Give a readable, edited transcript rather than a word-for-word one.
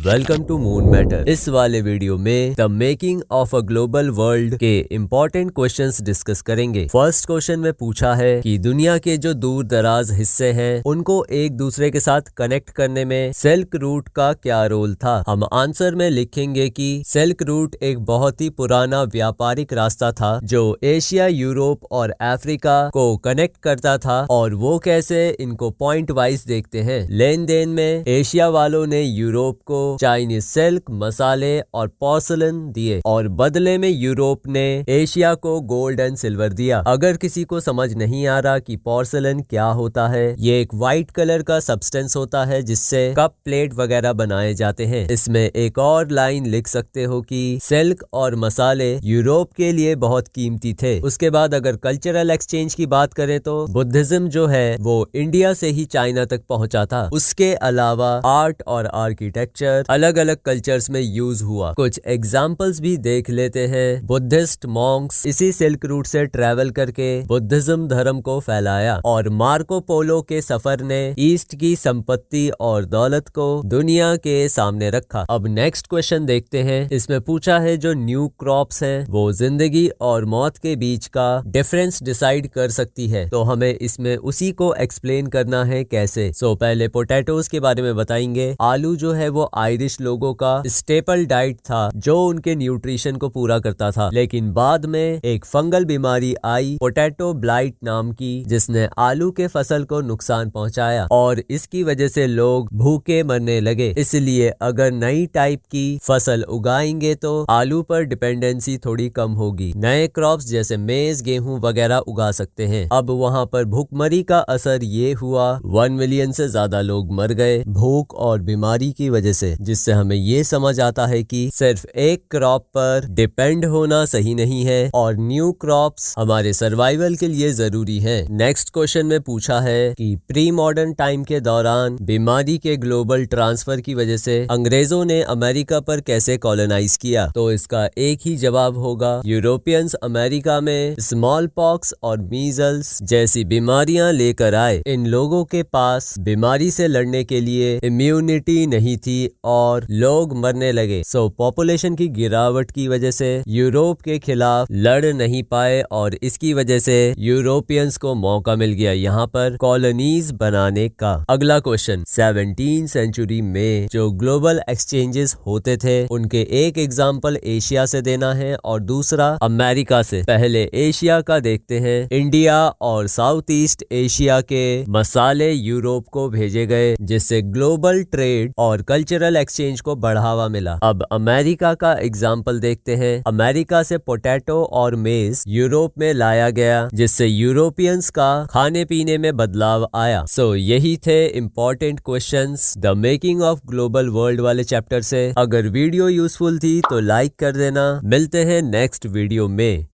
Welcome to moon matter. इस वाले video में the making of a global world के इम्पोर्टेंट क्वेश्चंस डिस्कस करेंगे। फर्स्ट क्वेश्चन में पूछा है कि दुनिया के जो दूर दराज हिस्से हैं उनको एक दूसरे के साथ कनेक्ट करने में सिल्क रूट का क्या रोल था। हम आंसर में लिखेंगे कि सिल्क रूट एक बहुत ही पुराना व्यापारिक रास्ता था जो एशिया, यूरोप और अफ्रीका को कनेक्ट करता था। और वो कैसे, इनको पॉइंट वाइज देखते हैं। लेन देन में एशिया वालों ने यूरोप को चाइनीज सिल्क, मसाले और पोर्सलन दिए और बदले में यूरोप ने एशिया को गोल्ड एंड सिल्वर दिया। अगर किसी को समझ नहीं आ रहा कि पोर्सलन क्या होता है, ये एक व्हाइट कलर का सब्सटेंस होता है जिससे कप, प्लेट वगैरह बनाए जाते हैं। इसमें एक और लाइन लिख सकते हो कि सिल्क और मसाले यूरोप के लिए बहुत कीमती थे। उसके बाद अगर कल्चरल एक्सचेंज की बात करें तो बुद्धिज्म जो है वो इंडिया से ही चाइना तक पहुंचा था। उसके अलावा आर्ट और आर्किटेक्चर अलग अलग कल्चर्स में यूज हुआ। कुछ एग्जाम्पल्स भी देख लेते हैं। बुद्धिस्ट मॉन्क्स इसी सिल्क रूट से ट्रेवल करके बुद्धिज्म धर्म को फैलाया और मार्को पोलो के सफर ने ईस्ट की संपत्ति और दौलत को दुनिया के सामने रखा। अब नेक्स्ट क्वेश्चन देखते हैं। इसमें पूछा है जो न्यू क्रॉप्स हैं वो जिंदगी और मौत के बीच का डिफरेंस डिसाइड कर सकती है, तो हमें इसमें उसी को एक्सप्लेन करना है कैसे। पहले पोटैटोज के बारे में बताएंगे। आलू जो है वो आयरिश लोगों का स्टेपल डाइट था जो उनके न्यूट्रिशन को पूरा करता था, लेकिन बाद में एक फंगल बीमारी आई पोटैटो ब्लाइट नाम की, जिसने आलू के फसल को नुकसान पहुंचाया और इसकी वजह से लोग भूखे मरने लगे। इसलिए अगर नई टाइप की फसल उगाएंगे तो आलू पर डिपेंडेंसी थोड़ी कम होगी। नए क्रॉप्स जैसे मेज, गेहूं वगैरह उगा सकते हैं। अब वहाँ पर भूखमरी का असर ये हुआ 1 मिलियन से ज्यादा लोग मर गए भूख और बीमारी की वजह से, जिससे हमें ये समझ आता है कि सिर्फ एक क्रॉप पर डिपेंड होना सही नहीं है और न्यू क्रॉप्स हमारे सर्वाइवल के लिए जरूरी है। नेक्स्ट क्वेश्चन में पूछा है कि प्री मॉडर्न टाइम के दौरान बीमारी के ग्लोबल ट्रांसफर की वजह से अंग्रेजों ने अमेरिका पर कैसे कॉलोनाइज किया, तो इसका एक ही जवाब होगा यूरोपियंस अमेरिका में स्मॉल पॉक्स और मीजल्स जैसी बीमारियां लेकर आए। इन लोगों के पास बीमारी से लड़ने के लिए इम्यूनिटी नहीं थी और लोग मरने लगे। पॉपुलेशन की गिरावट की वजह से यूरोप के खिलाफ लड़ नहीं पाए और इसकी वजह से यूरोपियंस को मौका मिल गया यहाँ पर कॉलोनीज बनाने का। अगला क्वेश्चन, 17वीं सेंचुरी में जो ग्लोबल एक्सचेंजेस होते थे उनके एक एग्जाम्पल एशिया से देना है और दूसरा अमेरिका से। पहले एशिया का देखते हैं। इंडिया और साउथ ईस्ट एशिया के मसाले यूरोप को भेजे गए जिससे ग्लोबल ट्रेड और कल्चरल एक्सचेंज को बढ़ावा मिला। अब अमेरिका का एग्जाम्पल देखते हैं। अमेरिका से पोटैटो और मेज यूरोप में लाया गया जिससे यूरोपियंस का खाने पीने में बदलाव आया। यही थे important questions the making of global world वाले चैप्टर से। अगर वीडियो यूजफुल थी तो लाइक कर देना। मिलते हैं नेक्स्ट वीडियो में।